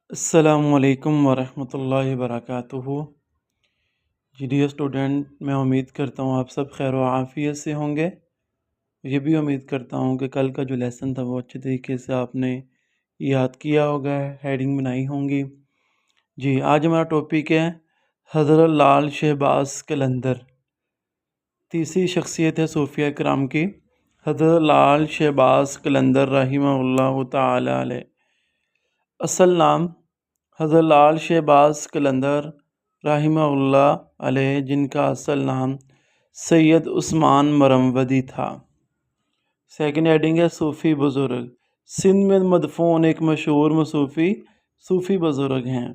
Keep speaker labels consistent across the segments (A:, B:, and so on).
A: السلام علیکم ورحمۃ اللہ وبرکاتہ۔ جی ڈیئر اسٹوڈنٹ، میں امید کرتا ہوں آپ سب خیر و عافیت سے ہوں گے۔ یہ بھی امید کرتا ہوں کہ کل کا جو لیسن تھا وہ اچھے طریقے سے آپ نے یاد کیا ہوگا، ہیڈنگ بنائی ہوں گی۔ جی آج ہمارا ٹاپک ہے حضرت لال شہباز قلندر۔ تیسری شخصیت ہے صوفیہ کرام کی، حضرت لال شہباز قلندر رحمہ اللہ تعالی علیہ۔ اصل نام حضرت لال شہباز قلندر رحمہ اللہ علیہ، جن کا اصل نام سید عثمان مرمودی تھا۔ سیکنڈ ہیڈنگ ہے صوفی بزرگ۔ سندھ میں مدفون ایک مشہور صوفی بزرگ ہیں۔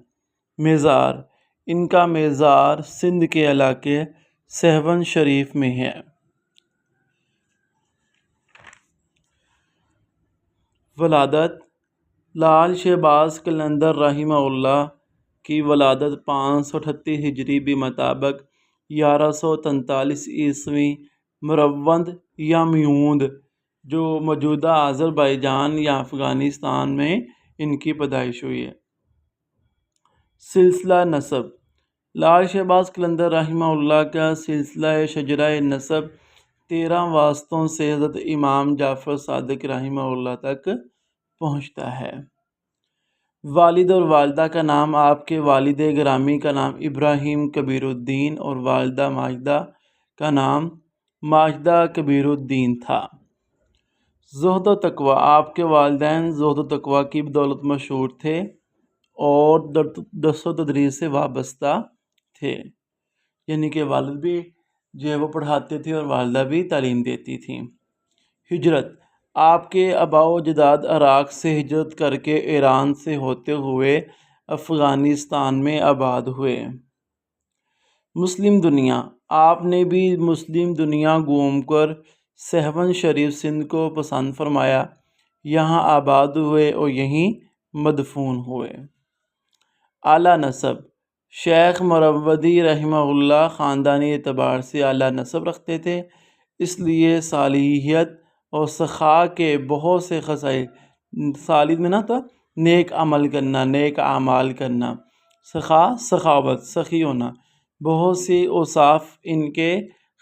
A: مزار، ان کا مزار سندھ کے علاقے سہون شریف میں ہے۔ ولادت، لال شہباز قلندر رحمہ اللہ کی ولادت 538 ہجری بمطابق 1143 عیسوی مروند یا میوند، جو موجودہ آذربائیجان یا افغانستان میں ان کی پیدائش ہوئی ہے۔ سلسلہ نسب، لال شہباز قلندر رحمہ اللہ کا سلسلہ شجرہ نسب 13 واسطوں سے حضرت امام جعفر صادق رحمہ اللہ تک پہنچتا ہے۔ والد اور والدہ کا نام، آپ کے والد گرامی کا نام ابراہیم کبیر الدین اور والدہ ماجدہ کا نام ماجدہ کبیر الدین تھا۔ زہد و تقویٰ، آپ کے والدین زہد و تقویٰ کی بدولت مشہور تھے اور درس و تدریس سے وابستہ تھے، یعنی کہ والد بھی جو ہے وہ پڑھاتے تھے اور والدہ بھی تعلیم دیتی تھیں۔ ہجرت، آپ کے آباء و اجداد عراق سے ہجرت کر کے ایران سے ہوتے ہوئے افغانستان میں آباد ہوئے۔ مسلم دنیا، آپ نے بھی مسلم دنیا گھوم کر سہون شریف سندھ کو پسند فرمایا، یہاں آباد ہوئے اور یہیں مدفون ہوئے۔ اعلیٰ نسب، شیخ مرودی رحمہ اللہ خاندانی اعتبار سے اعلیٰ نسب رکھتے تھے، اس لیے صالحیت اور سخا کے بہت سے خصائل، صالح میں نہ تھا نیک عمل کرنا، نیک اعمال کرنا، سخاوت، سخی ہونا، بہت سی اوصاف ان کے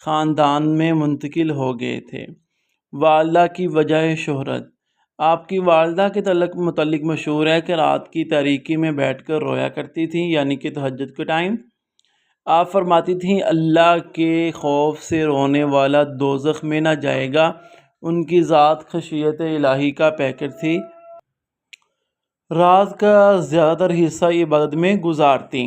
A: خاندان میں منتقل ہو گئے تھے۔ والدہ کی وجہ شہرت، آپ کی والدہ کے متعلق مشہور ہے کہ رات کی تاریکی میں بیٹھ کر رویا کرتی تھیں، یعنی کہ تہجد کے ٹائم آپ فرماتی تھیں اللہ کے خوف سے رونے والا دوزخ میں نہ جائے گا۔ ان کی ذات خشیت الہی کا پیکر تھی، رات کا زیادہ تر حصہ عبادت میں گزارتی۔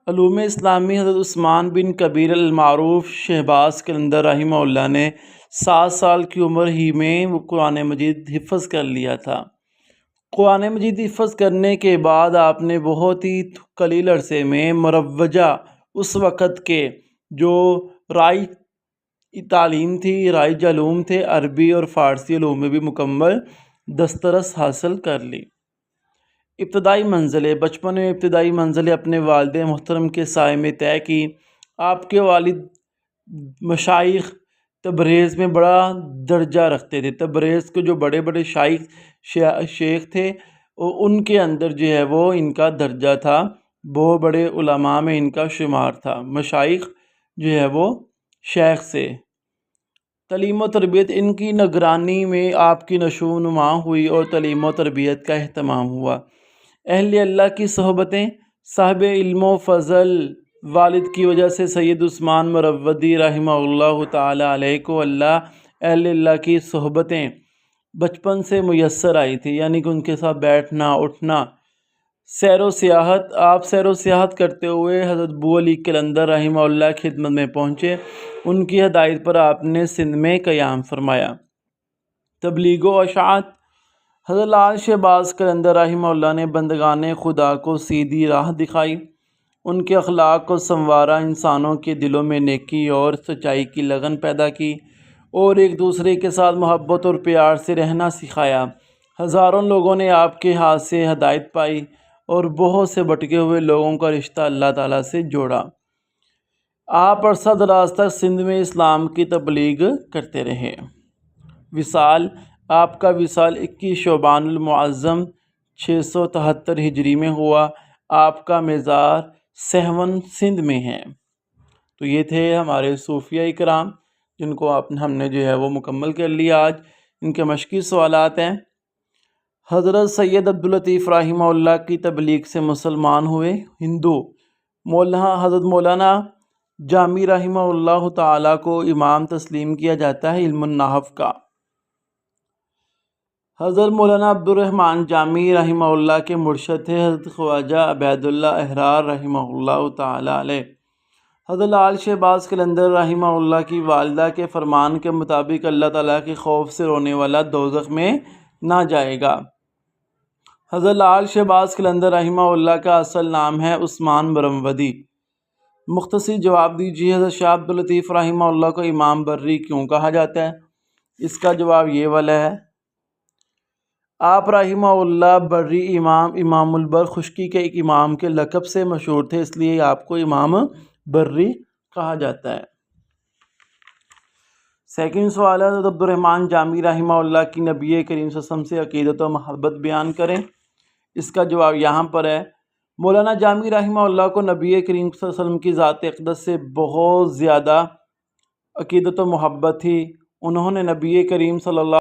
A: علوم اسلامی، حضرت عثمان بن کبیر المعروف شہباز قلندر رحمہ اللہ نے 7 سال کی عمر ہی میں قرآن مجید حفظ کر لیا تھا۔ قرآن مجید حفظ کرنے کے بعد آپ نے بہت ہی قلیل عرصے میں مروجہ اس وقت کے جو رائج تعلیم تھی، رائج علوم تھے، عربی اور فارسی علوم میں بھی مکمل دسترس حاصل کر لی۔ ابتدائی منزلیں، بچپن میں ابتدائی منزلیں اپنے والد محترم کے سائے میں طے کی۔ آپ کے والد مشائخ تبریز میں بڑا درجہ رکھتے تھے۔ تبریز کے جو بڑے بڑے شیخ تھے ان کے اندر جو ہے وہ ان کا درجہ تھا، بہت بڑے علماء میں ان کا شمار تھا۔ مشائخ جو ہے وہ شیخ سے تعلیم و تربیت، ان کی نگرانی میں آپ کی نشو و نما ہوئی اور تعلیم و تربیت کا اہتمام ہوا۔ اہل اللہ کی صحبتیں، صاحب علم و فضل والد کی وجہ سے سید عثمان مرودی رحمہ اللہ تعالی علیہ کو اہل اللہ کی صحبتیں بچپن سے میسر آئی تھی، یعنی کہ ان کے ساتھ بیٹھنا اٹھنا۔ سیر و سیاحت، آپ سیر و سیاحت کرتے ہوئے حضرت بو علی قلندر رحمہ اللہ کی خدمت میں پہنچے، ان کی ہدایت پر آپ نے سندھ میں قیام فرمایا۔ تبلیغ و اشاعت، حضرت لال شہباز قلندر رحمہ اللہ نے بندگان خدا کو سیدھی راہ دکھائی، ان کے اخلاق کو سنوارا، انسانوں کے دلوں میں نیکی اور سچائی کی لگن پیدا کی اور ایک دوسرے کے ساتھ محبت اور پیار سے رہنا سکھایا۔ ہزاروں لوگوں نے آپ کے ہاتھ سے ہدایت پائی اور بہت سے بھٹکے ہوئے لوگوں کا رشتہ اللہ تعالیٰ سے جوڑا۔ آپ عرصہ دراز تک سندھ میں اسلام کی تبلیغ کرتے رہے۔ وصال، آپ کا وصال 21 شعبان المعظم 673 ہجری میں ہوا۔ آپ کا مزار سہون سندھ میں ہے۔ تو یہ تھے ہمارے صوفیہ اکرام جن کو ہم نے جو ہے وہ مکمل کر لیا آج۔ ان کے مشقی سوالات ہیں۔ حضرت سید عبداللطیف رحمہ اللہ کی تبلیغ سے مسلمان ہوئے ہندو۔ حضرت مولانا جامی رحمہ اللہ تعالیٰ کو امام تسلیم کیا جاتا ہے علم النحو کا۔ حضرت مولانا عبد الرحمن جامی رحمہ اللہ کے مرشد تھے حضرت خواجہ عبید اللہ احرار رحمہ اللہ تعالیٰ علیہ۔ حضرت لال شہباز قلندر رحمہ اللہ کی والدہ کے فرمان کے مطابق اللہ تعالیٰ کے خوف سے رونے والا دوزخ میں نہ جائے گا۔ حضرت لال شہباز قلندر رحمہ اللہ کا اصل نام ہے عثمان برمودی۔ مختصر جواب دیجیے، حضرت شاہ عبداللطیف رحمہ اللہ کو امام بری کیوں کہا جاتا ہے؟ اس کا جواب یہ والا ہے۔ آپ رحمہ اللہ بری امام البر خشکی کے ایک امام کے لقب سے مشہور تھے، اس لیے آپ کو امام بری کہا جاتا ہے۔ سیکنڈ سوال ہے، حضرت عبد الرحمن جامی رحمہ اللہ کی نبی کریم صلی اللہ علیہ وسلم سے عقیدت و محبت بیان کریں۔ اس کا جواب یہاں پر ہے۔ مولانا جامی رحمہ اللہ کو نبی کریم صلی اللہ علیہ وسلم کی ذات اقدس سے بہت زیادہ عقیدت و محبت تھی۔ انہوں نے نبی کریم صلی اللہ